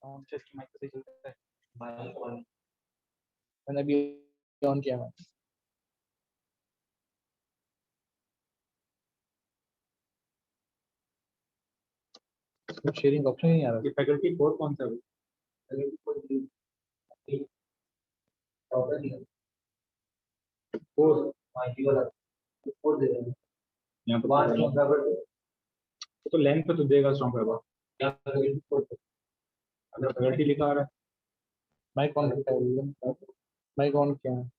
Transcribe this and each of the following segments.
Sound से इसकी mic से चलता है। मैंने अभी ऑन किया है। शेयरिंग ऑप्शन ही नहीं आ रहा। ये फैकल्टी कोड कौन सा है? फैकल्टी कोड कोड दे रहे हैं यहाँ पे। तो लेंथ पे तो देगा स्ट्रॉन्ग करवा अगर फैकल्टी लिखा आ रहा है। माइक ऑन रखा है, माइक ऑन किया है।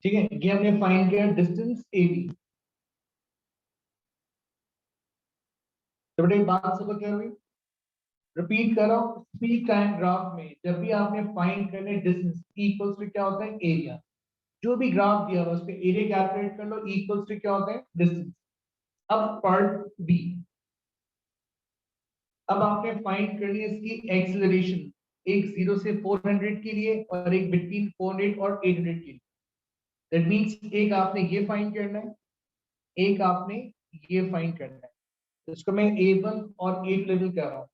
ठीक है, ये हमने फाइंड किया डिस्टेंस AB। तो बेटा बात समझ क्या हुई, रिपीट कर रहा हूं, स्पीड टाइम ग्राफ में जब भी आपने फाइंड करने डिस्टेंस इक्वल्स टू क्या होता है एरिया, जो भी ग्राफ दिया हुआ उस पे एरिया कैलकुलेट कर लो, इक्वल्स टू क्या होता है डिस्टेंस। अब पार्ट बी, अब आपने फाइंड करनी है इसकी एक्सीलरेशन, एक 0 से 400 के लिए और एक बिटवीन 400 और 800 के लिए। दैट मींस एक आपने ये फाइंड करना है, एक आपने ये फाइंड करना है। तो इसको मैं A1 और A लेवल कर रहा हूँ।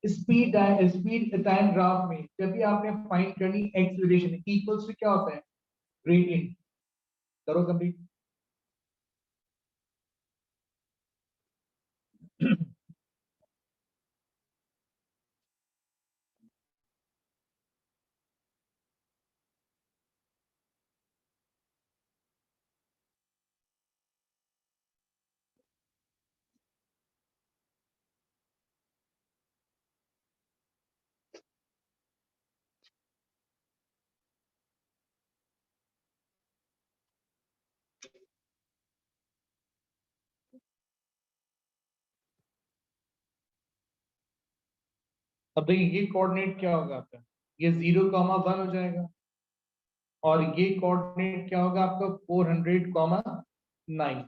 स्पीड टाइम ग्राफ में जब भी आपने फाइंड करनी एक्सीलरेशन, इक्वल्स टू क्या होता है ग्रेडियंट। करो कंप्लीट। अब देखिए ये कोऑर्डिनेट क्या होगा आपका, ये 0,1 हो जाएगा और ये कोऑर्डिनेट क्या होगा आपका 400,9।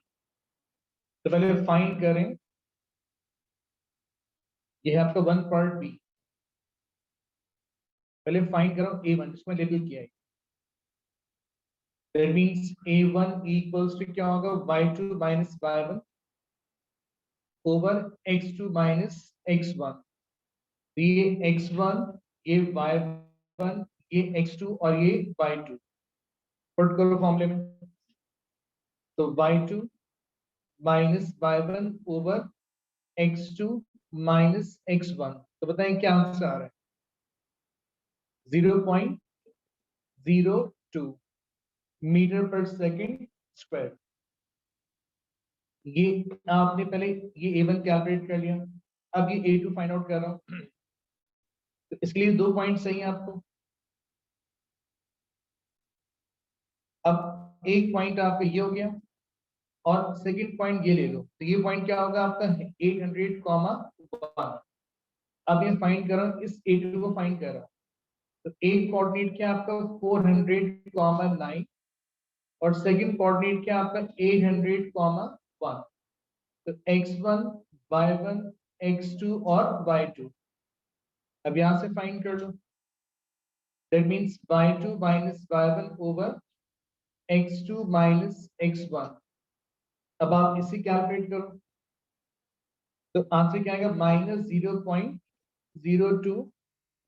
तो पहले फाइंड करें, ये है आपका वन पार्ट बी। पहले फाइंड करो A1 जिसमें लेबल किया है। That means A1 equals to क्या होगा y2 minus y1 over x2 minus x1। तो ये x1, ये y1, ये x2 और ये y2 पुट करो फॉर्मूले में। तो y2 minus y1 over x2 minus x1। तो बताएं क्या आंसर आ रहा है 0.02 मीटर पर सेकेंड स्क्वायर। ये आपने पहले ये A1 कैलकुलेट कर लिया, अब ये A2 फाइंड आउट कर रहा हूं। तो इसके लिए 2 पॉइंट चाहिए आपको। अब एक पॉइंट आपका ये हो गया और सेकंड पॉइंट ये ले लो, तो ये पॉइंट क्या होगा आपका 800,1। अब ये फाइंड कर रहा हूं, इस A2 को फाइंड कर रहा हूं। तो एक कोऑर्डिनेट क्या आपका 400,9 और सेकंड कोऑर्डिनेट क्या आपका 800,1। तो x1, y1, x2 और y2 अब यहां से फाइंड कर लो। That means y2 minus y1 over x2 minus x1। अब आप इसे कैलकुलेट करो तो आंसर क्या आएगा माइनस 0.02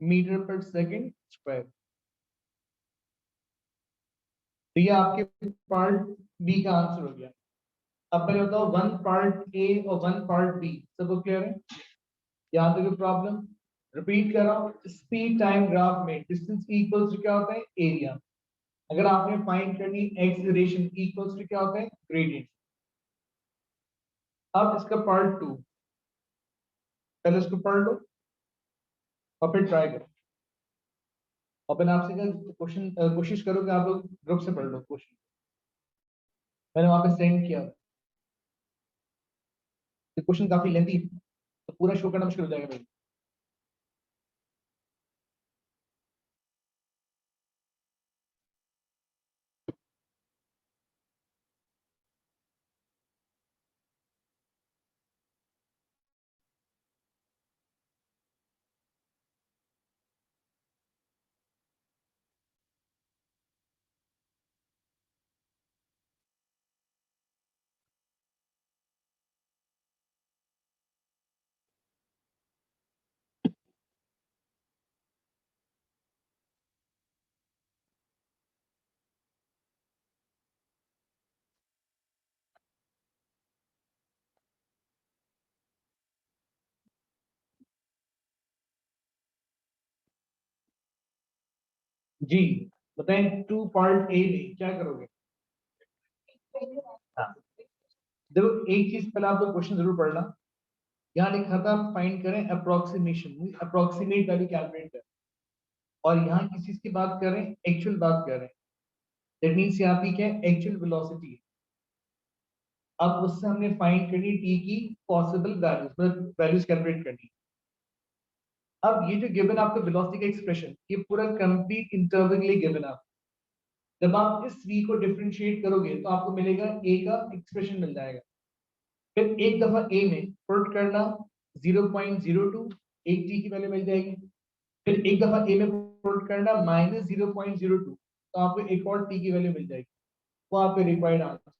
मीटर पर सेकेंड स्क्वायर। तो ये आपके पार्ट बी का आंसर हो गया। अब पहले बताओ वन पार्ट ए और वन पार्ट बी सबको क्लियर है? यहाँ तक प्रॉब्लम रिपीट कर रहा हूँ, स्पीड टाइम ग्राफ में डिस्टेंस इक्वल्स टू क्या होता है एरिया। अगर आपने फाइंड करनी एक्सीलरेशन इक्वल्स टू क्या होता है ग्रेडियंट। अब इसका पार्ट 2 पहले इसको पढ़ लो और फिर ट्राई करो। और मैंने आपसे कहा क्वेश्चन कोशिश करो कि आप लोग ग्रुप से पढ़ लो क्वेश्चन, मैंने वहां पे सेंड किया। क्वेश्चन काफी लेंथी है तो पूरा शो करना मुश्किल हो जाएगा भाई। जी बताएं, टू पार्ट ए में क्या करोगे? हाँ देखो एक चीज पहले आप लोग क्वेश्चन जरूर पढ़ना। यहाँ लिखा था फाइंड करें अप्रोक्सीमेशन, अप्रोक्सीमेट वैल्यू कैलकुलेट करें, और यहाँ किस चीज की बात कर रहे हैं एक्चुअल बात कर रहे हैं। दैट मीन्स यहाँ पे क्या है, एक्चुअल वेलोसिटी। अब उससे हमने फाइंड करनी टी की पॉसिबल वैल्यूज, मतलब वैल्यूज कैलकुलेट करनी। अब ये जो गिवन आपका वेलोसिटी का एक्सप्रेशन, ये पूरा कंप्लीट इंटरवल के लिए गिवन है। जब आप इस v को डिफरेंशिएट करोगे तो आपको मिलेगा a का एक्सप्रेशन मिल जाएगा। फिर एक दफा a में पुट करना 0.02, एक t की वैल्यू मिल जाएगी। फिर एक दफा a में पुट करना -0.02, तो आपको एक और t की वैल्यू मिल जाएगी। वो आपके रिक्वायर्ड आंसर।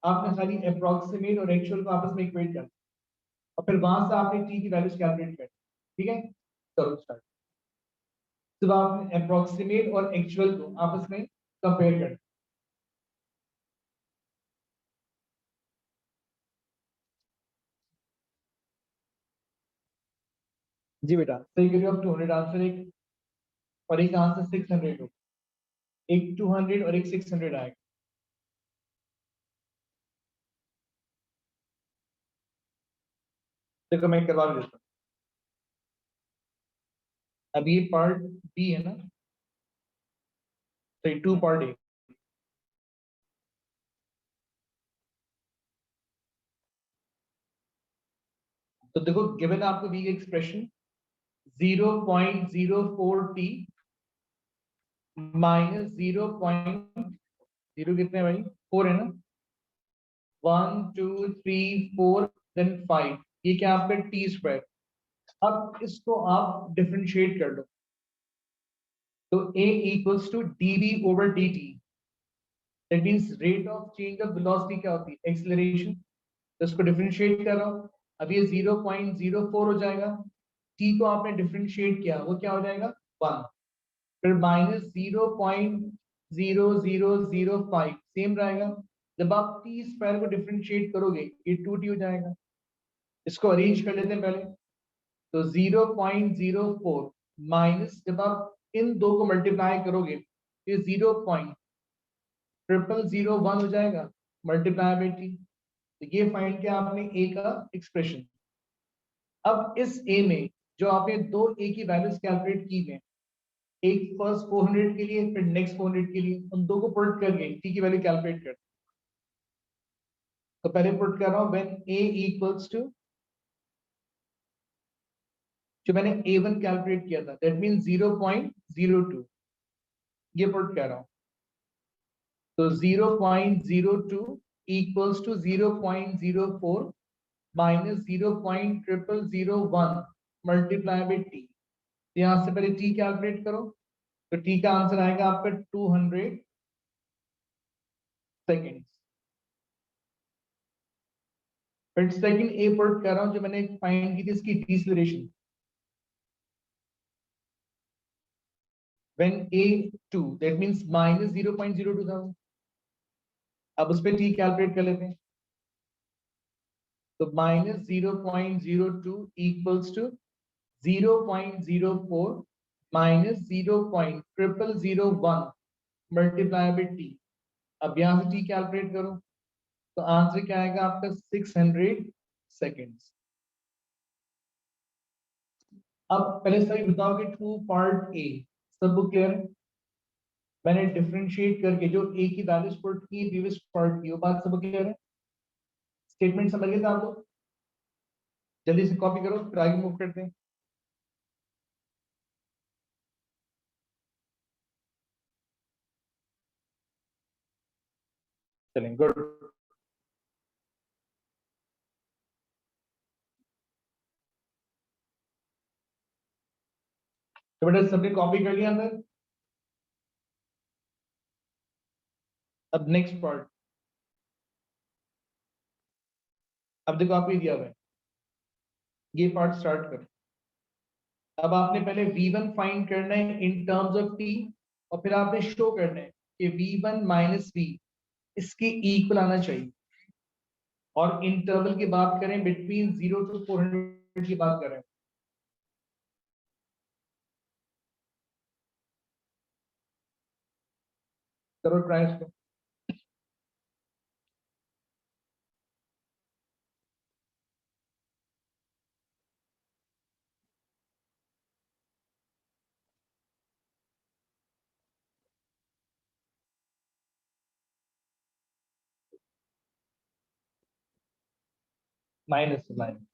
आपने खाली अप्रोक्सीमेट और एक्चुअल को आपस में इक्वेट करना, और फिर वहां से आपने t की वैल्यूज कैलकुलेट करनी। ठीक है, चलो स्टार्ट। तो आपने अप्रोक्सीमेट और एक्चुअल को आपस में कंपेयर करना। जी बेटा, सही करिए। अब 200 आंसर एक, और एक आंसर 600 हो, एक 200 और एक 600 आएगा। देखो मैं करवा भी देता हूँ। अब ये पार्ट बी है ना, तो 2 पार्ट ए। तो देखो गिवन आपको दी गई एक्सप्रेशन 0.04 टी माइनस 0.0 कितने भाई, 4 है ना, 1 2 3 4 देन 5, ये क्या आपका टी स्क्वायर। अब इसको आप डिफरेंशिएट कर लो, तो a equals to dv over dt, that means rate of change of velocity क्या होती है, एक्सीलरेशन। तो इसको डिफरेंशिएट कर रहा हूं, अब ये 0.04 हो जाएगा। t को आपने डिफरेंशिएट किया, वो क्या हो जाएगा 1। फिर माइनस 0.0005 सेम रहेगा। जब आप टी स्क्वायर को डिफरेंशिएट करोगे ये 2t हो जाएगा। इसको अरेंज कर लेते हैं पहले। तो 0.04 माइनस, जब आप इन दो को मल्टीप्लाई करोगे ये 0.0001 हो जाएगा, मल्टीप्लाई बाई टी। तो ये फाइंड किया आपने ए का एक्सप्रेशन। अब इस ए में जो आपने दो ए की वैल्यूज कैलकुलेट की है, एक फर्स्ट 400 के लिए, फिर नेक्स्ट 400 के लिए, उन दो को पुट करके टी की वैल्यू कैलकुलेट कर। तो पहले पुट कर रहा हूं व्हेन a इक्वल्स टू, जो मैंने a1 कैलकुलेट किया था, दैट मींस 0.02, ये पुट कर रहा हूं। तो 0.02 equals to 0.04 minus 0.0001 multiply by t. यहां से पहले टी कैलकुलेट करो, तो टी का आंसर आएगा आपका 200 सेकेंड्स। फिर सेकंड ए पुट कर रहा हूं, जो मैंने फाइंड की थी इसकी deceleration, when a2 that means minus 0.02 था वो। अब उस पर टी कैलकुलेट कर लेते हैं, तो minus 0.02 equals to 0.04 minus 0.0001 multiply by t. अब यहां से टी कैलकुलेट करो, तो आंसर क्या आएगा आपका 600 सेकेंड्स। अब पहले सही बताओ कि टू पार्ट ए सबको क्लियर है। मैंने डिफरेंशिएट करके जो ए की वैल्यूज पुट की प्रीवियस पार्ट की, वो बात सबको क्लियर है। स्टेटमेंट समझ गए थे आप लोग? जल्दी से कॉपी करो, फिर आगे मूव करते हैं। चलें, गुड। तो बेटा सबने कॉपी कर लिया अंदर। अब नेक्स्ट पार्ट, अब देखो आपको ये दिया हुआ है, ये पार्ट स्टार्ट करो। अब आपने पहले v1 फाइंड करना है इन टर्म्स ऑफ t, और फिर आपने शो करना है कि v1 माइनस v इसके इक्वल आना चाहिए। और इंटरवल की बात करें बिटवीन 0 टू 400 की बात करें। करो ट्राई इसको। माइनस माइनस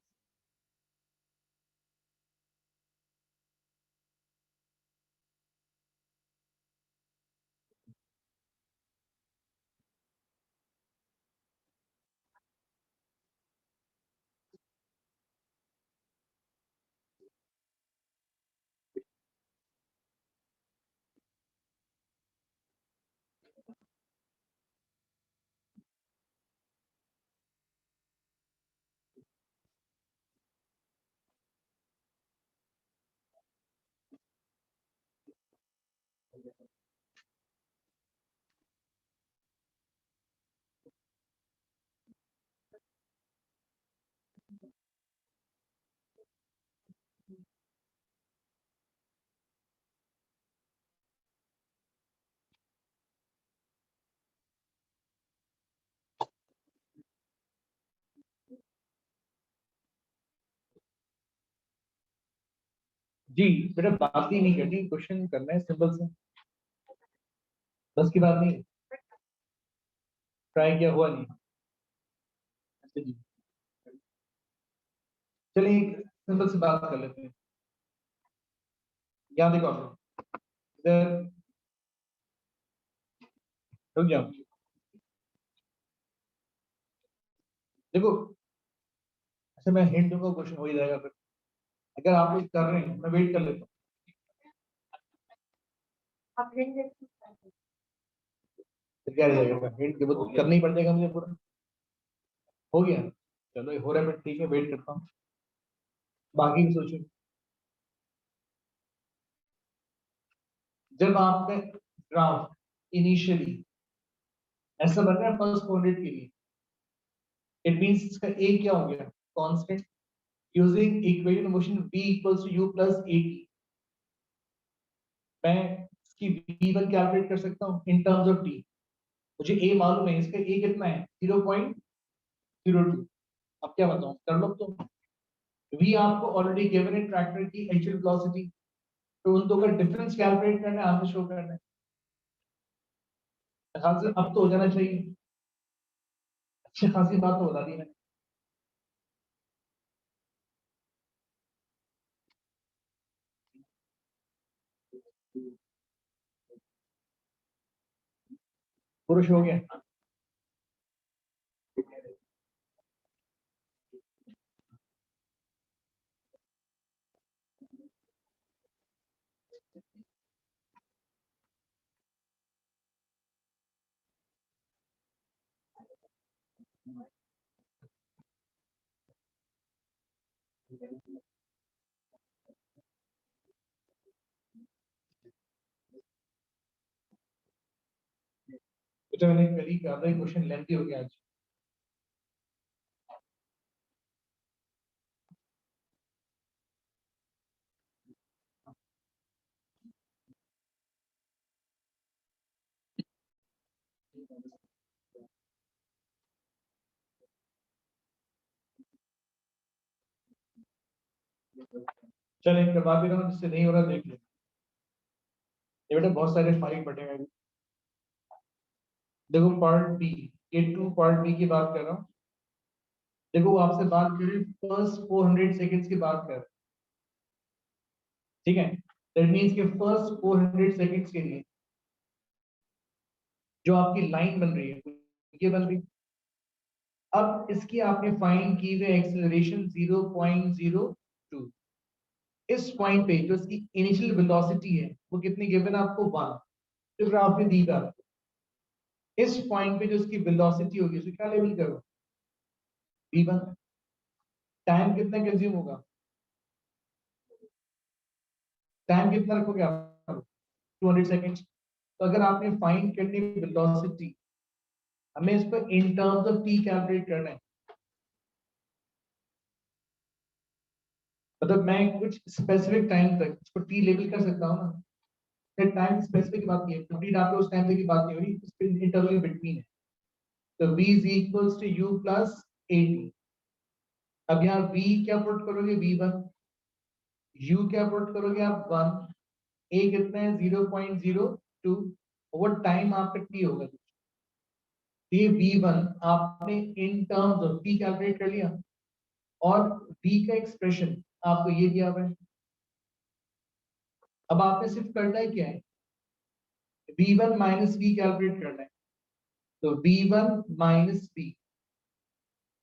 जी बेटा, बात ही नहीं करनी, क्वेश्चन करना है सिंपल से, बस की बात नहीं, ट्राई किया हुआ नहीं। अच्छा जी, चलिए एक सिंपल सी बात कर लेते हैं। यहाँ देखो आप इधर, रुक जाओ, देखो अच्छा मैं हिंट दूंगा, क्वेश्चन हो ही जाएगा फिर। अगर आप लोग कर रहे हैं मैं वेट कर लेता हूँ। फिर क्या रह जाएगा, हिंट के बाद करना ही पड़ जाएगा मुझे पूरा। हो गया, चलो ये हो रहा है, बट ठीक है, वेट करता हूँ, बाकी भी सोचो। जब आपने ग्राफ इनिशियली ऐसा बन रहा है फर्स्ट क्वाड्रेंट के लिए, इट मींस इसका ए क्या हो गया, constant, using equation of motion v equals to u plus at, मैं इसकी v1 कैलकुलेट कर सकता हूँ इन टर्म्स ऑफ t। मुझे a मालूम है, इसका a कितना है 0.02। अब क्या बताऊं, कर लो तो। v आपको ऑलरेडी गिवन है ट्रैक्टर की एक्चुअल वेलोसिटी, तो उन दो का डिफरेंस कैलकुलेट करना है, आंसर शो करना है। आंसर अब तो हो जाना चाहिए, अच्छी खासी बात तो बता दी मैंने। पुरुष हो गया। तो मैंने कल ही कहा था, क्वेश्चन लेंथी हो गया आज। चल एक करवा भी रहा हूँ, जिससे नहीं हो रहा देख ले। ये बेटा बहुत सारे फाइल बटे हैं। देखो पार्ट बी, ये टू पार्ट बी की बात कर रहा हूँ। देखो वो आपसे बात कर रही है फर्स्ट 400 सेकंड्स की बात कर, ठीक है। दैट मींस कि फर्स्ट 400 सेकंड्स के लिए जो आपकी लाइन बन रही है ये बन रही है। अब इसकी आपने फाइंड की हुई एक्सेलरेशन 0.02, इस पॉइंट पे जो इसकी इनिशियल वेलोसिटी है वो कितनी गिवन है आपको 1, जो ग्राफ में दी था। इस पॉइंट पे जो इसकी वेलोसिटी होगी उसे क्या लेवल करो, v1। टाइम कितना कंज्यूम होगा, टाइम कितना रखोगे आप 200 सेकंड्स। तो अगर आपने फाइंड करनी वेलोसिटी, हमें इसको इन टर्म्स ऑफ टी कैलकुलेट करना है। मतलब मैं कुछ स्पेसिफिक टाइम तक इसको टी लेवल कर सकता हूँ ना, फिर टाइम स्पेसिफिक की बात नहीं है, कंप्लीट आपको उस टाइम तक की बात नहीं हो रही, इस पे इंटरवल बिटवीन है। तो v is equals to u plus at। अब यहाँ v क्या पुट करोगे, v1, u क्या पुट करोगे आप 1, a कितना है 0.02, और टाइम आपका t होगा। ये v1 आपने इन टर्म्स ऑफ t कैलकुलेट कर लिया, और v का एक्सप्रेशन आपको ये दिया हुआ है। अब आपने सिर्फ करना है क्या है, v1 माइनस वी कैलकुलेट करना है। तो v1 minus we,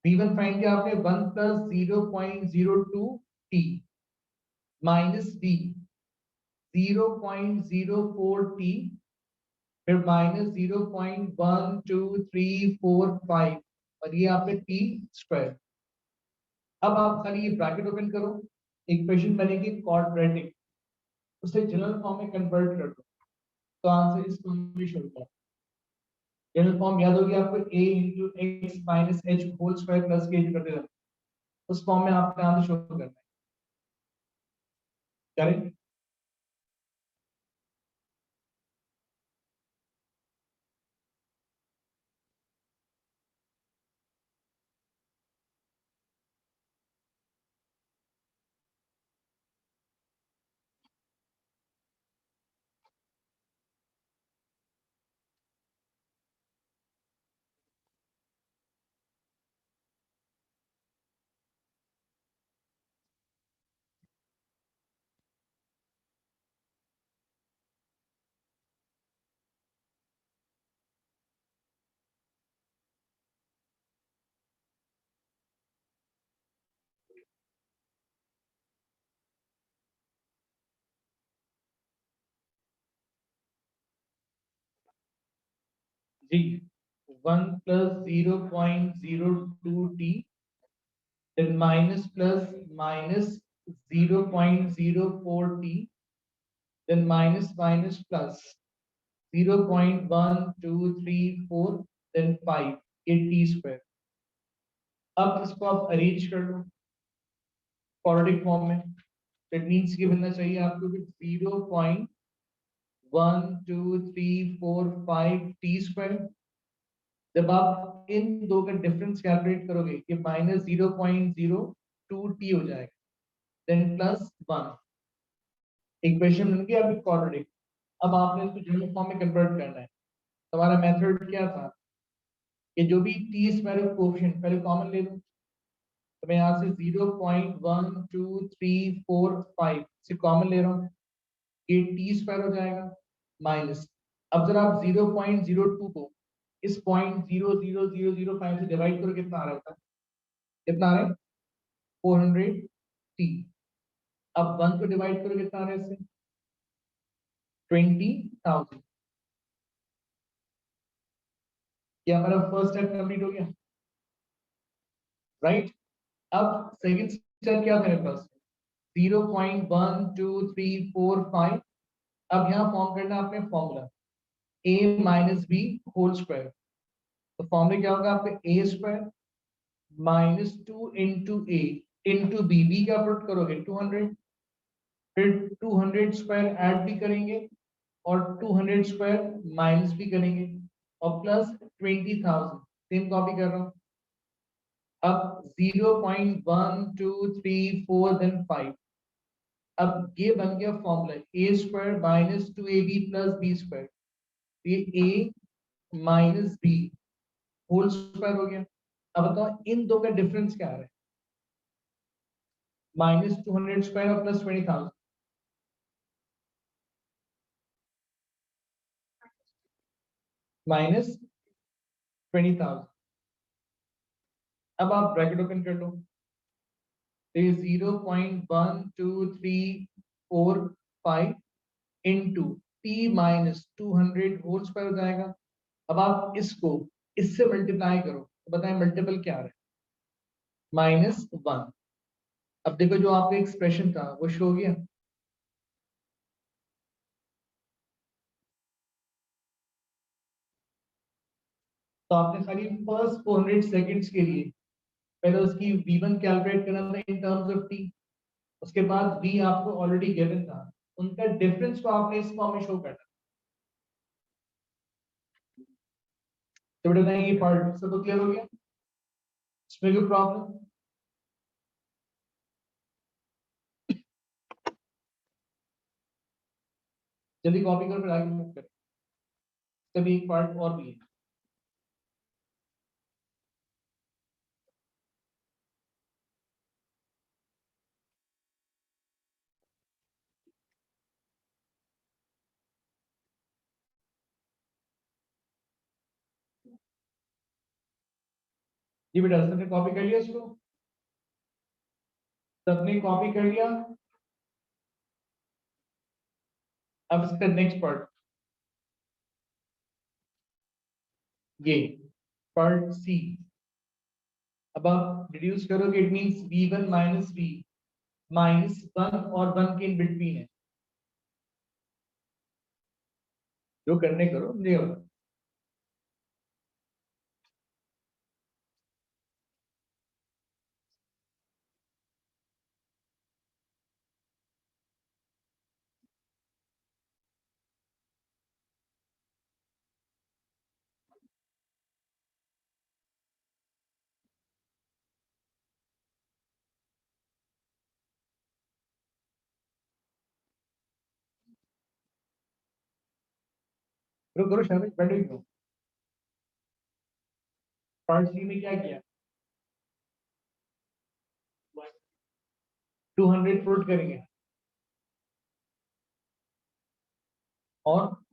v1 find किया आपने 1 plus 0.02 t minus v 0.04 t फिर माइनस 0.12345 और ये आपने t स्क्वायर। अब आप खाली ये ब्रैकेट ओपन करो, इक्वेशन बनेगी क्वाड्रेटिक, उसे जनरल फॉर्म में कन्वर्ट कर दो तो आंसर इस फॉर्म में शो होगा। जनरल फॉर्म याद होगी आपको, a into x minus h whole square plus k कर देगा, उस फॉर्म में आपका आंसर शो करना है। करेक्ट। जी 1 plus 0.02 t then minus plus minus 0.04 t then minus minus plus 0.1234 then 5 ये t स्क्वायर। अब इसको आप अरेंज कर लो क्वाड्रेटिक फॉर्म में, दैट मींस ये बनना चाहिए आपको कि 0.1234 t स्क्वायर। जब आप इन दो का डिफरेंस कैलकुलेट करोगे ये माइनस 0.02 t हो जाएगा, देन प्लस 1, इक्वेशन बन गई आपकी क्वाड्रेटिक। अब आपने इसको जनरल फॉर्म में कन्वर्ट करना है। हमारा मेथड क्या था कि जो भी टी स्क्वायर कोएफिशिएंट पहले कॉमन ले लो, तो मैं यहाँ से 0.1234 से कॉमन ले रहा हूँ, ये टी स्क्वायर हो जाएगा माइनस। अब जरा आप 0.02 को इस 0.00005 से डिवाइड करो, कितना आ रहा है, कितना आ रहा है 400 टी। अब 1 को डिवाइड करो, कितना आ रहा है इससे 20,000। ये हमारा फर्स्ट स्टेप कंप्लीट हो गया, राइट। अब सेकंड स्टेप क्या मेरे पास 0.1234 अब यहाँ फॉर्म करना आपने formula a minus B whole square. तो फॉर्मूला क्या होगा आपके a square minus 2 into a into b, b क्या पुट करोगे 200, फिर 200 स्क्वायर ऐड भी करेंगे और 200 स्क्वायर माइनस भी करेंगे और प्लस 20,000 सेम कॉपी कर रहा हूँ। अब 0.1234 देन 5। अब ये बन गया formula A square minus 2ab plus B square, ये a minus B whole square हो गया। अब बताओ इन दो का डिफरेंस क्या आ रहा है, माइनस 200 स्क्वायर और प्लस 20,000, माइनस 20,000। अब आप ब्रैकेट ओपन कर लो, तो ये 0.1234 into t minus 200 whole square हो जाएगा। अब आप इसको इससे मल्टीप्लाई करो, तो बताएं मल्टीपल क्या आ रहा है -1। अब देखो जो आपका एक्सप्रेशन था वो शो हो गया। तो आपने खाली फर्स्ट 400 सेकंड्स के लिए पहले उसकी v1 कैलकुलेट करना था इन टर्म्स ऑफ t, उसके बाद v आपको ऑलरेडी गिवन था, उनका डिफरेंस को आपने इस फॉर्म में शो करना। तो बेटा ये पार्ट सब क्लियर हो गया, इसमें कोई प्रॉब्लम? जल्दी कॉपी करो फिर आगे मूव करें, तभी एक पार्ट और भी है। जी बेटा सबने कॉपी कर लिया इसको, सबने कॉपी कर लिया। अब इसका नेक्स्ट पार्ट, ये पार्ट सी। अब आप डिड्यूस करोगे, it means v1 minus v minus 1 और 1 के इन बिटवीन है, जो करने करो नहीं होगा। करो करो शाबाश, बैठो क्यों। पार्ट सी में क्या किया, 200 पुट करेंगे और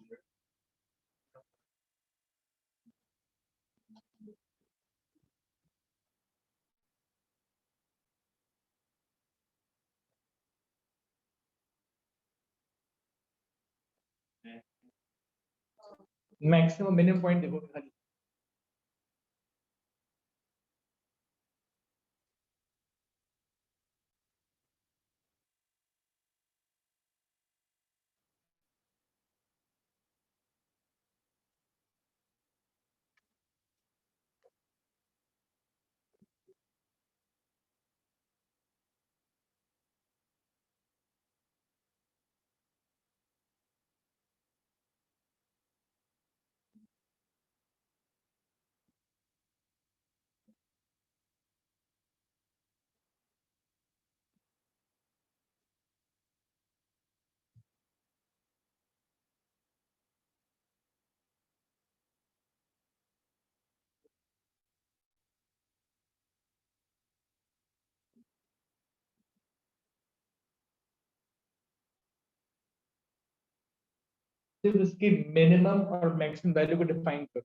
मैक्सिमम मिनिमम पॉइंट देखो खाली। सिर्फ इसकी मिनिमम और मैक्सिमम वैल्यू को डिफाइन करो।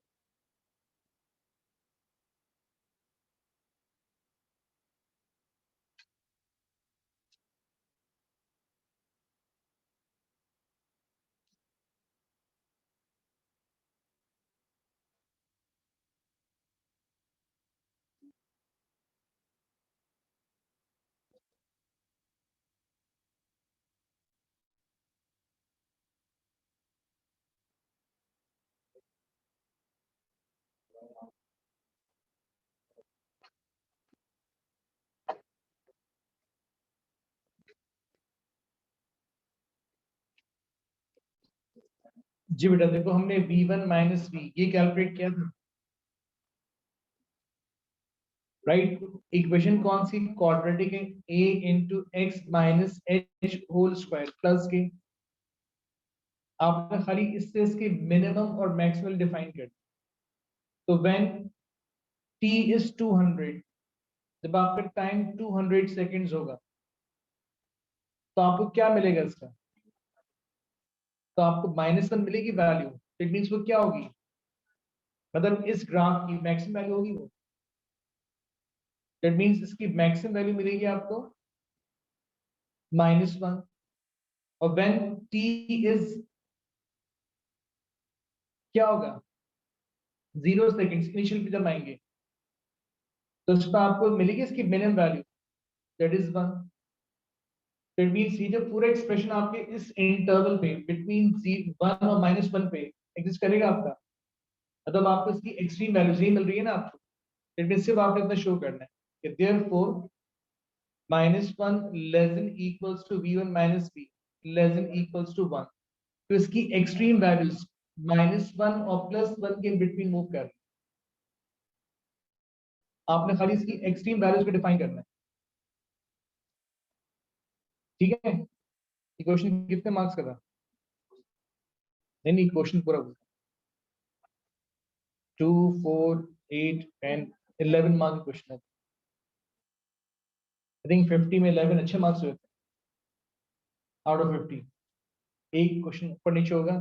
जी बेटा देखो, हमने v1 माइनस v ये कैलकुलेट किया था, राइट। इक्वेशन कौन सी, क्वाड्रेटिक है, a into x minus h whole square plus k. आपने खाली इससे इसकी मिनिमम और मैक्सिमम डिफाइन कर। तो व्हेन t इज 200, जब आपका टाइम 200 सेकेंड्स होगा तो आपको क्या मिलेगा इसका, तो आपको -1 मिलेगी वैल्यू। इट मींस वो क्या होगी, मतलब इस ग्राफ की मैक्सिमम वैल्यू होगी वो। दैट मींस इसकी मैक्सिमम वैल्यू मिलेगी आपको -1। और व्हेन t इज क्या होगा 0 सेकेंड्स, इनिशियल पे जब आएंगे तो उस पर आपको मिलेगी इसकी minimum value, that is 1। That means ये जो पूरा एक्सप्रेशन आपके इस इंटरवल पे बिटवीन 1 और -1 पे एग्जिस्ट करेगा आपका, मतलब आपको इसकी एक्सट्रीम वैल्यूज ही मिल रही है ना आपको। इट मींस सिर्फ आपने इतना शो करना है कि therefore -1 less than equals to v1 minus v less than equals to 1। तो इसकी एक्सट्रीम वैल्यूज -1 और +1 के बिटवीन मूव कर, आपने खाली इसकी एक्सट्रीम वैल्यूज को डिफाइन करना है, ठीक है। ये क्वेश्चन कितने मार्क्स का था, नहीं क्वेश्चन पूरा 2 4 8 10 11 मार्क्स क्वेश्चन है। आई थिंक 50 में 11 अच्छे मार्क्स हुए थे आउट ऑफ 50। एक क्वेश्चन ऊपर नीचे होगा,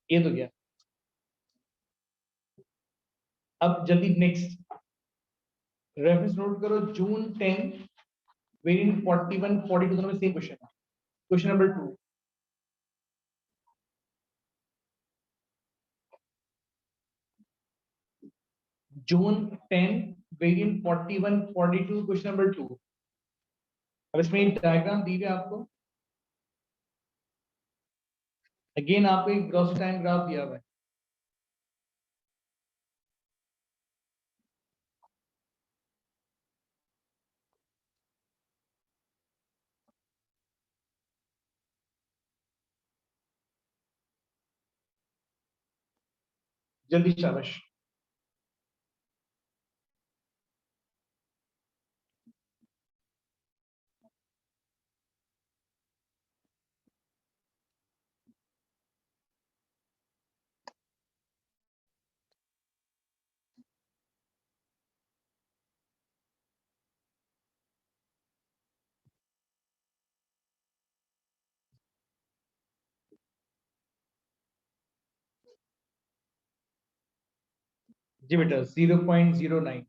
ये तो गया। अब जल्दी नेक्स्ट, रेफरेंस नोट करो जून 10 वेरिएंट 41 42 दोनों में सेम क्वेश्चन है। क्वेश्चन नंबर 2 जून 10 वेरिएंट 41 42 क्वेश्चन नंबर 2। अब इसमें डायग्राम दी हुई है आपको। अगेन आपको एक ग्रॉस टाइम ग्राफ दिया हुआ है। जल्दी शाबाश। जी बेटा 0.09।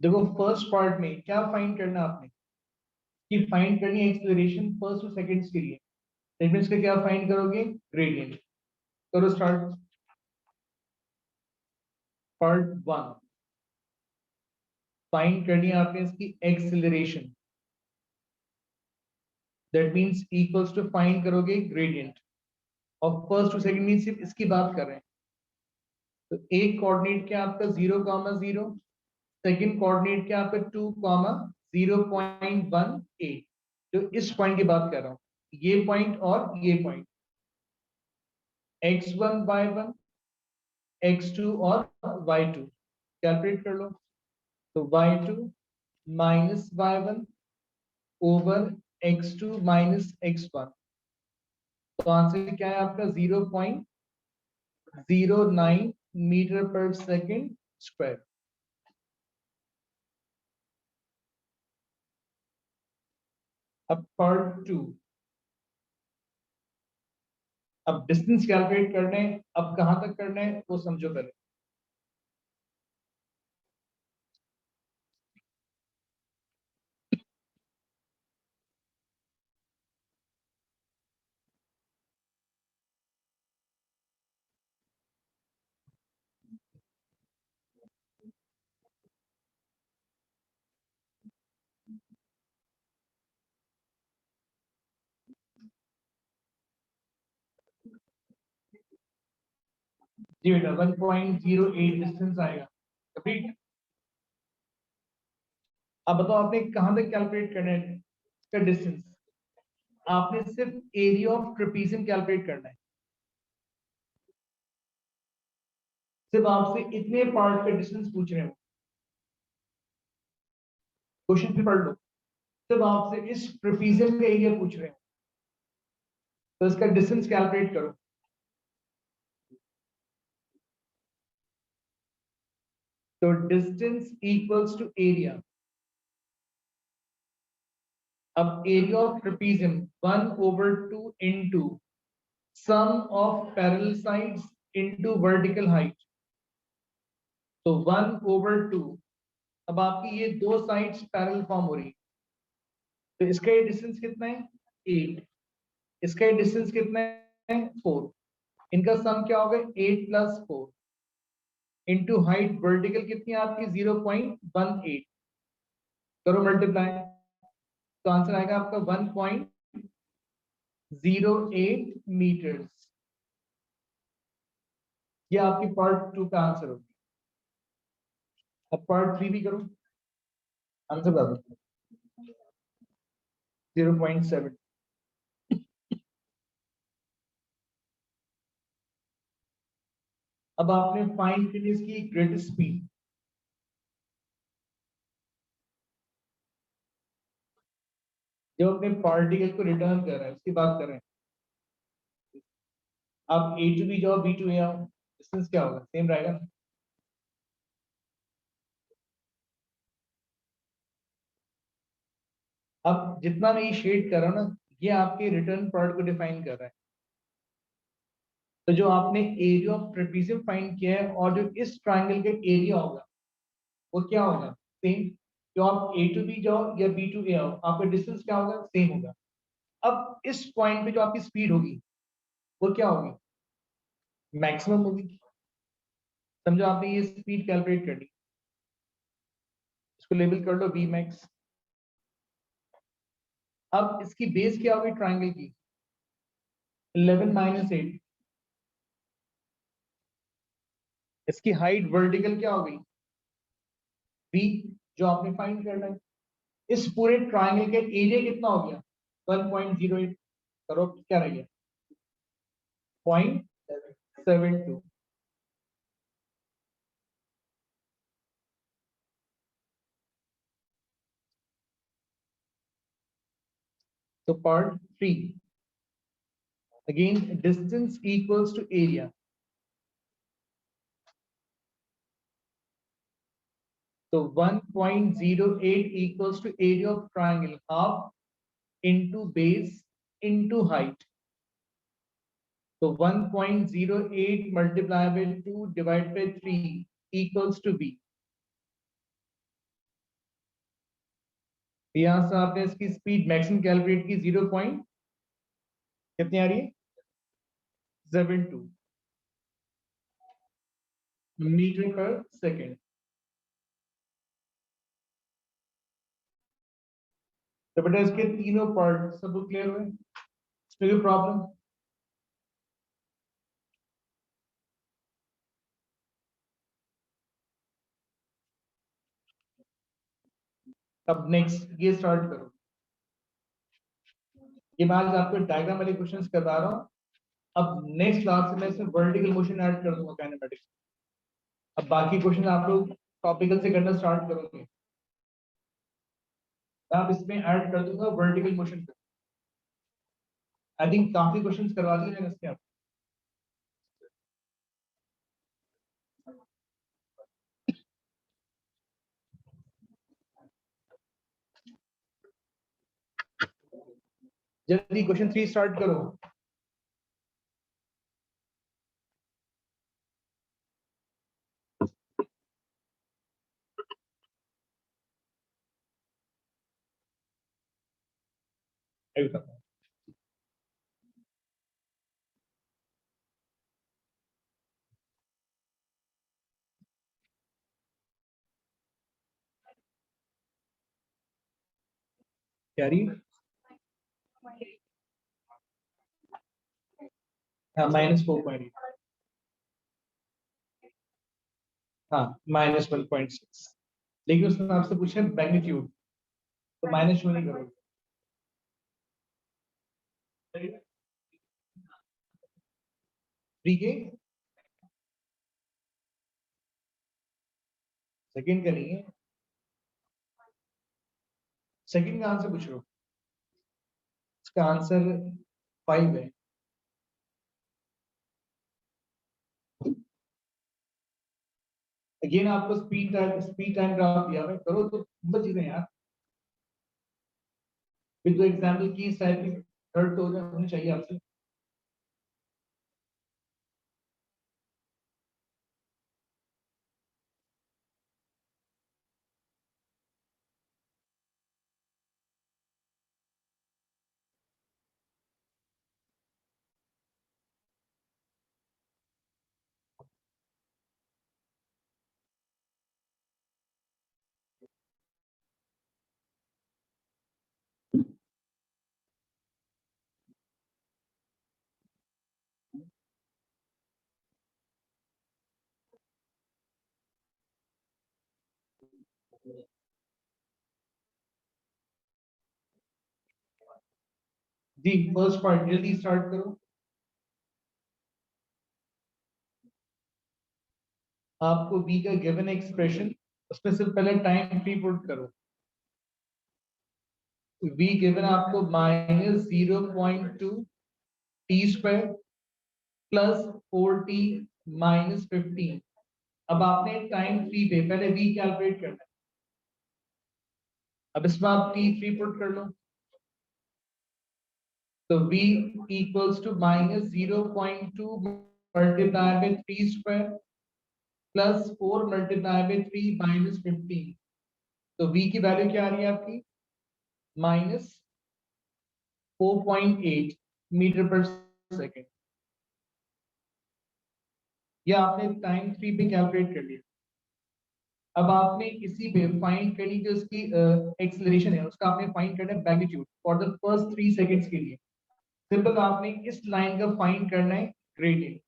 देखो फर्स्ट पार्ट में क्या फाइंड करना आपने कि फाइंड करनी है एक्सेलरेशन फर्स्ट और सेकंड्स के लिए। दैट मींस का क्या फाइंड करोगे ग्रेडियंट। करो स्टार्ट। पार्ट 1 फाइंड करनी है आपने इसकी acceleration. That means equals to find करोगे ग्रेडियंट और फर्स्ट और सेकंड मींस सिर्फ इसकी बात कर रहे हैं। तो एक कोऑर्डिनेट क्या आपका 0,0, सेकंड कोऑर्डिनेट क्या आपका 2,0.18। तो इस पॉइंट की बात कर रहा हूं, ये पॉइंट और ये पॉइंट x1 y1 x2 और y2 कैलकुलेट कर लो। तो y2 minus y1 over x2 minus x1। तो आंसर क्या है आपका 0.09 मीटर पर सेकंड स्क्वायर। अब पार्ट 2। अब डिस्टेंस कैलकुलेट करने, अब कहां तक करना है वो समझो पहले। जी बेटा 1.08 डिस्टेंस आएगा। कंप्लीट। अब बताओ आपने कहां तक कैलकुलेट करना है इसका डिस्टेंस। आपने सिर्फ एरिया ऑफ ट्रेपीजियम कैलकुलेट करना है। सिर्फ आपसे इतने पार्ट का डिस्टेंस पूछ रहे हो। क्वेश्चन फिर पढ़ लो। सिर्फ आपसे इस ट्रेपीजियम का एरिया पूछ रहे हो, तो इसका डिस्टेंस कैलकुलेट करो। तो डिस्टेंस इक्वल्स टू एरिया। अब area of trapezium 1/2 into sum of parallel sides into vertical height। तो 1/2। अब आपकी ये दो साइड्स पैरेलल फॉर्म हो रही, तो इसका ये डिस्टेंस कितना है 8। इसका ये डिस्टेंस कितना है 4। इनका सम क्या होगा 8 + 4 इंटू हाइट वर्टिकल कितनी है आपकी 0.18। करो मल्टीप्लाई, तो आंसर आएगा आपका 1.08 मीटर्स। ये आपकी पार्ट 2 का आंसर होगी। अब पार्ट 3 भी करो, आंसर बता दो 0.7। अब आपने फाइंड करनी इसकी ग्रेटेस्ट स्पीड। जो अपने पार्टिकल को रिटर्न कर रहा है उसकी बात कर रहे हैं। आप ए टू बी जाओ, बी टू ए आओ, डिस्टेंस क्या होगा सेम रहेगा ना। अब जितना मैं ये शेड कर रहा हूँ ना, ये आपके रिटर्न प्रोडक्ट को डिफाइन कर रहा है। तो जो आपने एरिया ऑफ ट्रेपीजियम फाइंड किया है और जो इस ट्रायंगल का एरिया होगा वो क्या होगा, सेम। जो आप A to B जाओ या B to A आओ, आपका डिस्टेंस क्या होगा, सेम होगा। अब इस पॉइंट पे जो आपकी स्पीड होगी वो क्या होगी, मैक्सिमम होगी। समझो आपने ये स्पीड कैलकुलेट कर ली, इसको लेबल कर लो V मैक्स। अब इसकी बेस क्या होगी ट्राइंगल की, 11 माइनस 8। इसकी हाइट वर्टिकल क्या होगी, V, जो आपने फाइंड करना है। इस पूरे ट्राइंगल के एरिया कितना हो गया, 1.08। करो क्या रह गया, 0.72। So part 3, again distance equals to area. So 1.08 equals to area of triangle, half into base into height. So 1.08 multiplied by 2 divided by 3 equals to B. यहाँ से आपने इसकी स्पीड मैक्सिमम कैलकुलेट की 0. कितनी आ रही है, 72 मीटर पर सेकेंड। तो बेटा इसके तीनों पार्ट सब क्लियर हुए, इसमें कोई प्रॉब्लम? अब नेक्स्ट ये स्टार्ट करो। ये मैं आज आपको डायग्राम वाले क्वेश्चंस करवा रहा हूँ। अब नेक्स्ट क्लास में इसमें वर्टिकल मोशन ऐड कर दूंगा काइनेमेटिक्स। अब बाकी क्वेश्चन आप लोग टॉपिकल से करना स्टार्ट करोगे, आप इसमें ऐड कर दूंगा वर्टिकल मोशन। आई थिंक काफी क्वेश्चंस करवा दिए मैंने इसके। आप जल्दी क्वेश्चन 3 स्टार्ट करो। क्या रही, हाँ -4.8, हाँ -1.6। लेकिन उसने आपसे पूछा मैग्नीट्यूड, तो माइनस क्यों नहीं करोगे? ठीक है, सेकंड का नहीं है, सेकंड का आंसर पूछ रहा हूँ। इसका आंसर 5 है। अगेन आपको स्पीड टाइम ग्राफ दिया है, करो तो बच गए यार। विद द एग्जांपल की टाइप की थर्ड तो होनी चाहिए आपसे। जी फर्स्ट पार्ट जल्दी स्टार्ट करो। आपको बी का गिवन एक्सप्रेशन, उसमें से पहले टाइम फ्री पुट करो। v गिवन आपको -0.2 टी स्क्वायर प्लस 4t -15। अब आपने टाइम फ्री पे पहले v कैलकुलेट करना है। अब इसमें आप t फ्री पुट कर लो, तो v equals to -0.2 multiply by 3 square plus 4 multiply by 3 minus 15, तो v की वैल्यू क्या आ रही है आपकी माइनस 4.8 मीटर पर सेकेंड। या आपने टाइम 3 पे कैलकुलेट कर लिया। अब आपने इसी पे फाइंड करनी जो इसकी एक्सेलरेशन है उसका आपने फाइंड करना है magnitude for the first 3 seconds के लिए। सिंपल आपने इस लाइन का फाइंड करना है ग्रेडियंट।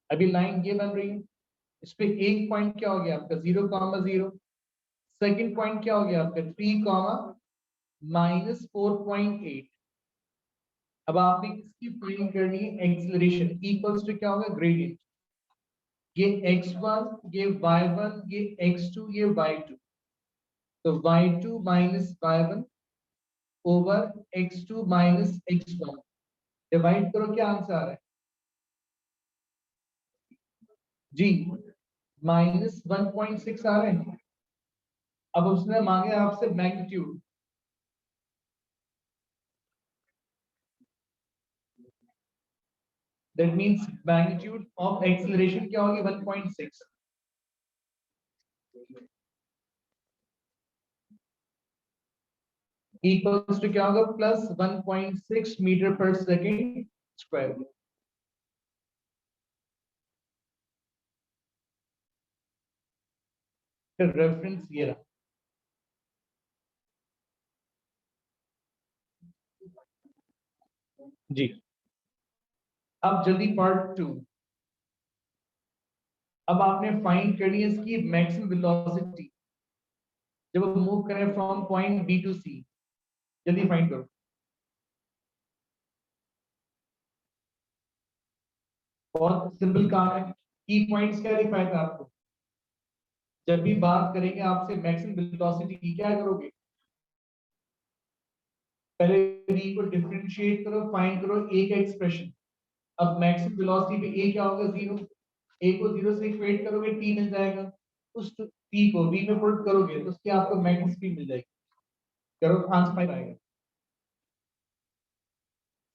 अभी लाइन ये बन रही है, इस पे एक पॉइंट क्या हो गया आपका 0,0, सेकंड पॉइंट क्या हो गया आपका 3, माइनस 4.8। अब आपने इसकी फाइंड करनी है एक्सेलरेशन इक्वल्स टू क्या होगा ग्रेडियंट। ये x1, ये y1, ये x2, ये y2, तो y2 minus y1 over x2 minus x1 divide करो, क्या आंसर आ रहा है जी माइनस 1.6 आ रहा है। अब उसने मांगे आपसे magnitude, that means magnitude of acceleration क्या होगी 1.6 इक्वल्स टू क्या होगा प्लस 1.6 मीटर पर सेकेंड स्क्वायर। फिर रेफरेंस ये रहा। जी अब जल्दी पार्ट 2। अब आपने फाइंड करनी है इसकी मैक्सिमम वेलोसिटी जब हम मूव करें फ्रॉम पॉइंट बी टू सी। जल्दी फाइंड करो। बहुत सिंपल काम है। की पॉइंट्स क्या लिखा था आपको, जब भी बात करेंगे आपसे मैक्सिमम वेलोसिटी की क्या करोगे, पहले v को डिफरेंशिएट करो, फाइंड करो a का एक्सप्रेशन। अब मैक्सिमम वेलोसिटी पे a क्या होगा 0, a को 0 से इक्वेट करोगे t मिल जाएगा, उस t को v में पुट करोगे तो उसकी आपको मैक्सिमम स्पीड मिल जाएगी। करो आंसर आएगा।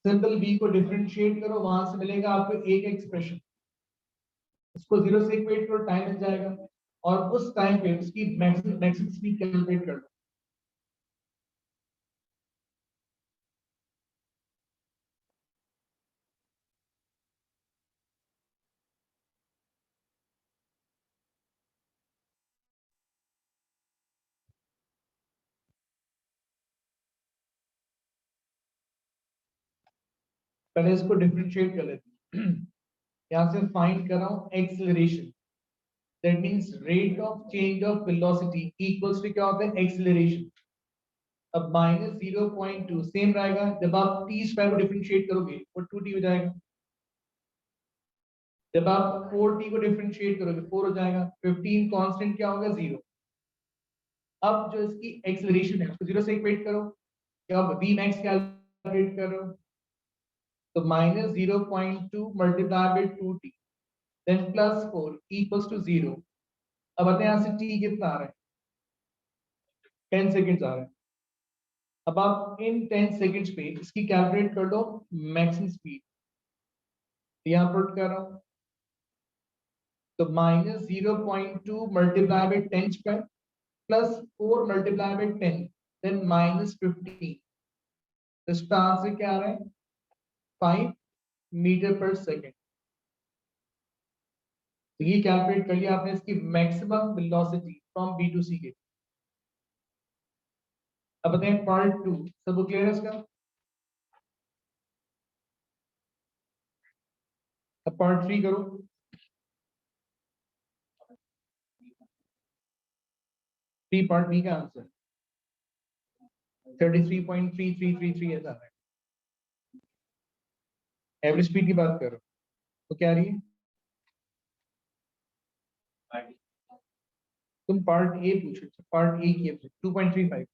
सिंपल v को डिफरेंशिएट करो, वहां से मिलेगा आपको a का एक्सप्रेशन, उसको 0 से इक्वेट करो टाइम मिल जाएगा, और उस टाइम पे उसकी मैक्सिमम स्पीड कैलकुलेट कर लो। पहले इसको डिफरेंशिएट कर लेते हैं। यहाँ से फाइंड कर रहा हूँ acceleration, that means rate of change of velocity equals to क्या होता है एक्सेलरेशन। अब माइनस 0.2 सेम रहेगा, जब आप टी स्क्वायर को डिफरेंशिएट करोगे वो 2t हो जाएगा, जब आप 4t को डिफरेंशिएट करोगे 4 हो जाएगा, 15 कांस्टेंट क्या होगा 0। अब जो इसकी एक्सेलरेशन है उसको 0 से इक्वेट करो, अब v max कैलकुलेट करो, तो minus 0.2 multiply by 2t then plus 4 equals to 0। अब अपने यहाँ से t कितना आ रहा है 10 सेकंड्स आ रहा है। अब आप इन 10 सेकंड्स पे इसकी कैलकुलेट कर लो मैक्सिमम स्पीड, यहाँ पुट कर रहा हूँ, तो minus 0.2 multiply by 10 square plus 4 multiply by 10 then minus 15, तो इसका आंसर क्या आ रहा है 5 मीटर पर सेकेंड। तो ये कैलकुलेट कर लिया आपने इसकी maximum velocity from B to C के। अब बताएं पार्ट 2 सब क्लियर है इसका। अब पार्ट 3 करो। थ्री पार्ट बी का आंसर 33.3333 ऐसा है। एवरेज स्पीड की बात करो तो क्या रही है, तुम पार्ट ए पूछो, पार्ट ए की 2.35,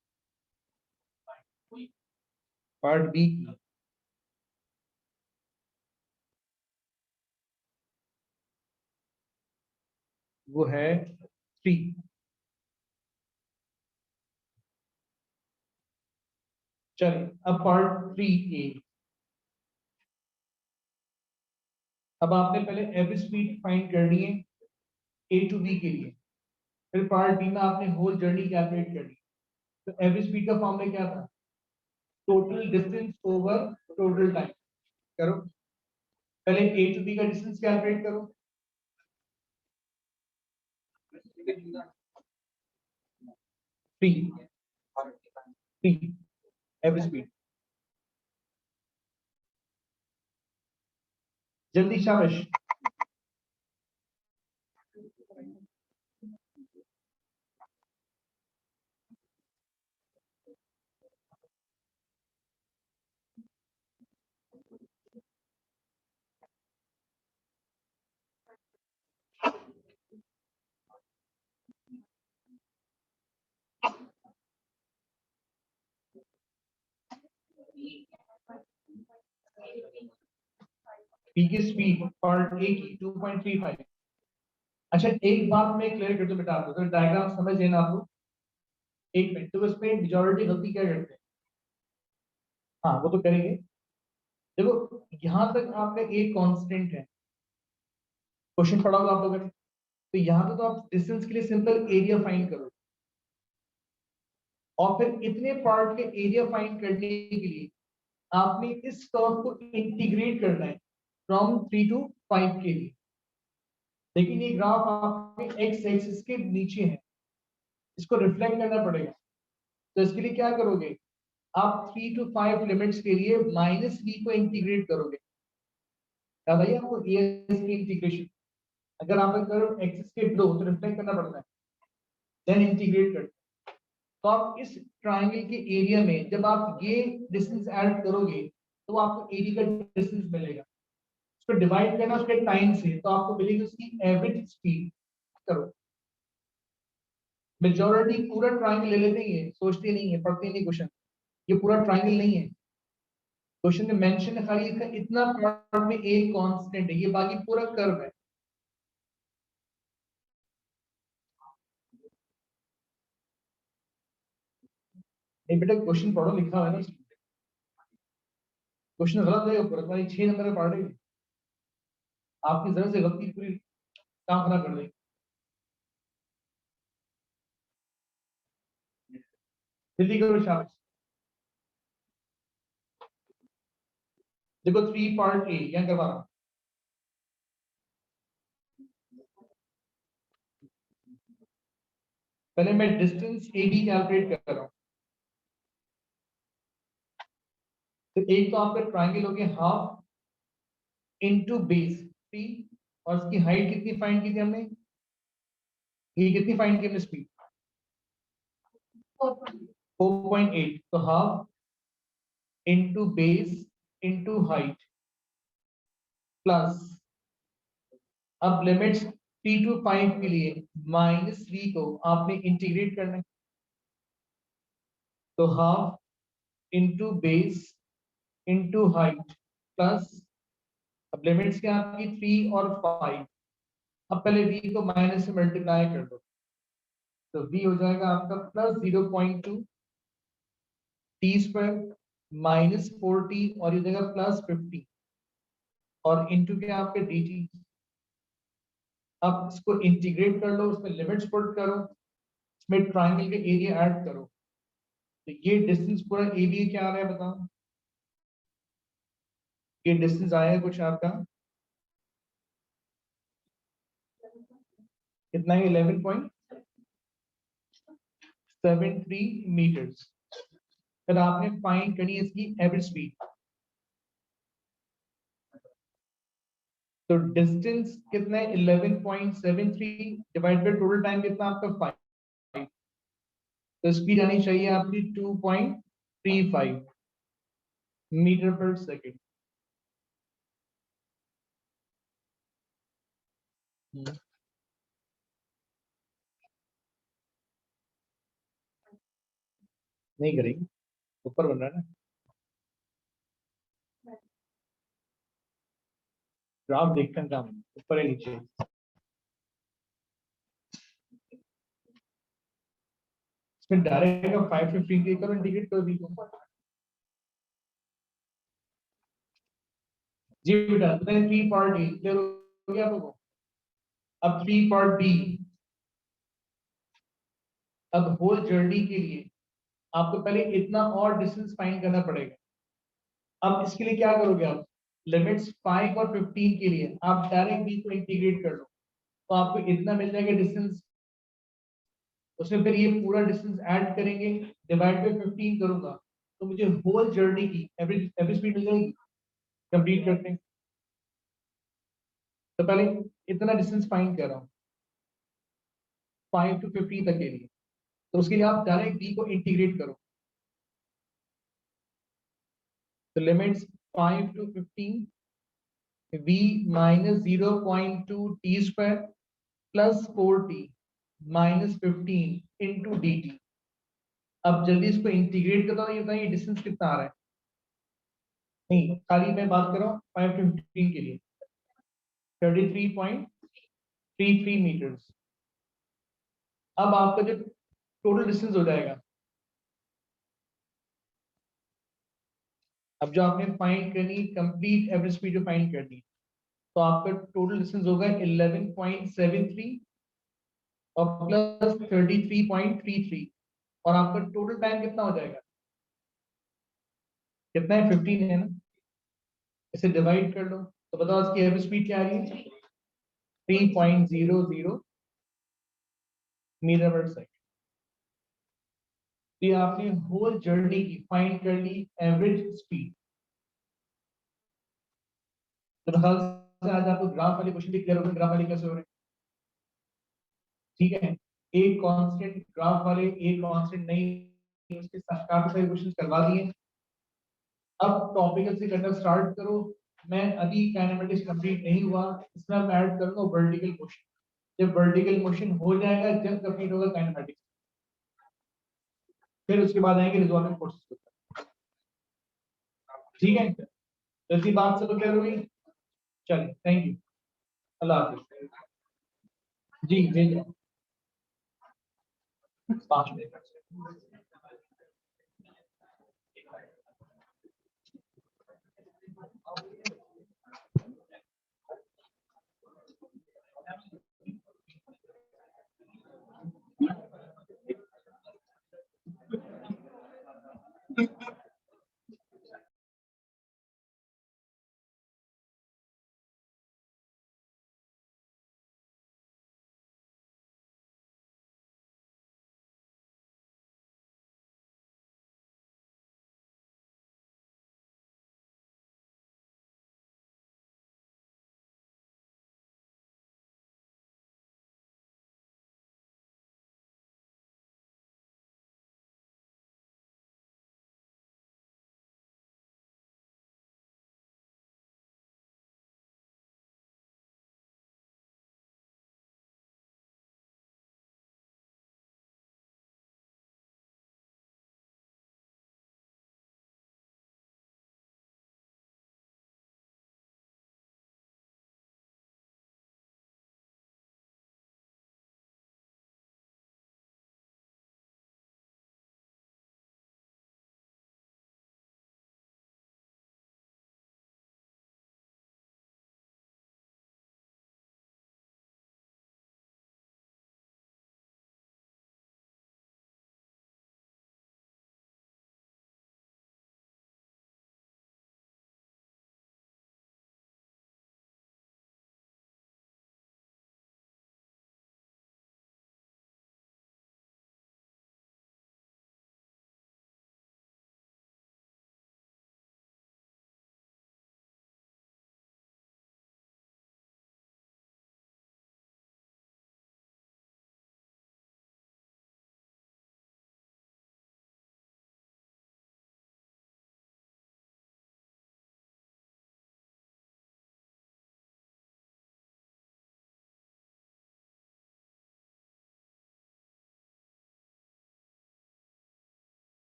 पार्ट बी की वो है 3। चलिए अब पार्ट 3 ए। अब आपने पहले एवरेज स्पीड फाइंड करनी है ए टू बी के लिए, फिर पार्ट बी में आपने होल जर्नी कैलकुलेट करनी। तो एवरेज स्पीड का फॉर्मूला क्या था? Total distance over total time. करो पहले ए टू बी का डिस्टेंस कैलकुलेट करो। पी एवरेज स्पीड, जल्दी शाबाश। पी की स्पीड पार्ट ए की 2.35। अच्छा एक बात मैं क्लियर कर दूं बेटा आपको, तो डायग्राम समझ लेना आप लोग एक मिनट। तो इसमें मेजॉरिटी गलती क्या करते हैं? हाँ वो तो करेंगे। देखो यहाँ तक आपका एक कांस्टेंट है, क्वेश्चन पढ़ा होगा आप लोगों ने, तो यहाँ तक तो आप डिस्टेंस के लिए सिंपल एरिया फाइंड करो, और फिर इतने पार्ट के एरिया फाइंड करने के लिए आपने इस कर्व को इंटीग्रेट करना है फ्रॉम 3 to 5 के लिए। लेकिन ये ग्राफ आपके एक्स एक्सिस के नीचे है, इसको रिफ्लेक्ट करना पड़ेगा। तो इसके लिए क्या करोगे आप? 3 to 5 लिमिट्स के लिए माइनस v को इंटीग्रेट करोगे। क्या भैया आपको एस की इंटीग्रेशन, अगर आप कर्व एक्सिस के बिलो तो रिफ्लेक्ट करना पड़ता है, देन इंटीग्रेट करते हैं। तो आप इस ट्रायंगल के एरिया में जब आप ये डिस्टेंस ऐड करोगे तो आपको एरिया का डिस्टेंस मिलेगा। उसको डिवाइड करना उसके टाइम से, तो आपको मिलेगी उसकी एवरेज स्पीड। करो मेजॉरिटी पूरा ट्रायंगल ले लेते हैं, सोचते नहीं है, पढ़ते नहीं क्वेश्चन। ये पूरा ट्रायंगल नहीं है, क्वेश्चन में मेंशन है खाली इसका इतना पार्ट में एक कांस्टेंट है, ये बाकी पूरा कर्व है। नहीं बेटा क्वेश्चन पढ़ो, लिखा हुआ है ना, क्वेश्चन गलत है ऊपर तुम्हारी 6 नंबर का पढ़ रही है, आपकी जरा से गलती पूरी काम खराब कर देगी। जल्दी करो शाबाश। देखो 3 पार्ट ए यहाँ करवा रहा हूं। पहले मैं डिस्टेंस एडी कैलकुलेट कर रहा हूं। तो एक तो आपका ट्रायंगल हो गया हाफ इनटू बेस 3, और इसकी हाइट कितनी फाइंड की थी हमने? ये कितनी फाइंड की हमने स्पीड? 4.8। तो half into base into height plus, अब लिमिट्स 3 to 5 के लिए माइनस v को आपने इंटीग्रेट करना है। तो half into base into height plus, अब लिमिट्स क्या आपकी 3 और 5। अब पहले v को माइनस से मल्टीप्लाई कर दो, तो v हो जाएगा आपका plus 0.2 T square minus 4t, और ये हो जाएगा प्लस 50, और इनटू क्या आपके dt। अब इसको इंटीग्रेट कर लो, उसमें लिमिट्स पुट करो, इसमें ट्रायंगल के एरिया ऐड करो। तो ये डिस्टेंस पूरा एरिया क्या आ रहा है बताओ? ये डिस्टेंस आया है कुछ आपका कितना है? 11.73 मीटर्स। फिर आपने फाइंड करनी है इसकी एवरेज स्पीड। तो डिस्टेंस कितना है? 11.73 डिवाइड बाय टोटल टाइम कितना आपका 5। तो स्पीड आनी चाहिए आपकी 2.35 मीटर पर सेकेंड। नहीं करेगी, ऊपर बन रहा है ना ग्राफ, देखकर काम ऊपर है नीचे। इसमें डायरेक्ट 515 करो, इंटीग्रेट करो v को। जी बेटा, then 3 part A क्लियर हो गया आप लोगों को? अब 3 part B, अब होल जर्नी के लिए आपको पहले इतना और डिस्टेंस फाइंड करना पड़ेगा। अब इसके लिए क्या करोगे आप, लिमिट्स 5 और 15 के लिए आप डायरेक्ट b को इंटीग्रेट कर लो, तो आपको इतना मिल जाएगा डिस्टेंस, उसमें फिर ये पूरा डिस्टेंस ऐड करेंगे, डिवाइड बाय 15 करूंगा तो मुझे होल जर्नी की एवरेज स्पीड मिल जाएगी। कंप्लीट करते हैं, तो पहले इतना डिस्टेंस फाइंड कर रहा हूँ 5 to 15 तक के लिए, तो उसके लिए आप डायरेक्ट b को इंटीग्रेट करो, तो limits 5 to 15 v minus 0.2 t square plus 4t minus 15 into dt। अब जल्दी इसको इंटीग्रेट करता हूँ, ये बताइए डिस्टेंस कितना आ रहा है? नहीं, खाली मैं बात कर रहा हूँ 5 to 15 के लिए 33.33 मीटर्स। अब आपका जो टोटल डिस्टेंस हो जाएगा, अब जो आपने फाइंड करनी कंप्लीट एवरेज स्पीड जो फाइंड करनी, तो आपका टोटल डिस्टेंस होगा 11.73 और प्लस 33.33 और आपका टोटल टाइम कितना हो जाएगा? कितना है? 15 है ना, इसे डिवाइड कर लो तो बताओ इसकी एवरेज स्पीड क्या आ रही है? 3.00 मीटर पर सेकंड। ये आपने होल जर्नी की फाइंड कर ली एवरेज स्पीड। तो ख्याल से आज आपको ग्राफ वाले क्वेश्चन भी क्लियर हो गए, ग्राफ वाले कैसे हो रहे हैं? ठीक है, एक कांस्टेंट ग्राफ वाले, एक कांस्टेंट नहीं, उसके साथ काफी सारे क्वेश्चन करवा दिए। अब टॉपिकल से करना स्टार्ट करो। मैं अभी काइनेमेटिक्स कंप्लीट नहीं हुआ, इसमें मैं ऐड करूंगा वर्टिकल मोशन। जब वर्टिकल मोशन हो जाएगा, जब कंप्लीट होगा काइनेमेटिक्स, फिर उसके बाद आएंगे रिजॉल्विंग फोर्सेस। ठीक है, जल्दी बात सब क्लियर हो गई? चलिए, थैंक यू, अल्लाह हाफिज। जी भेज रहा हूँ 5 मिनट।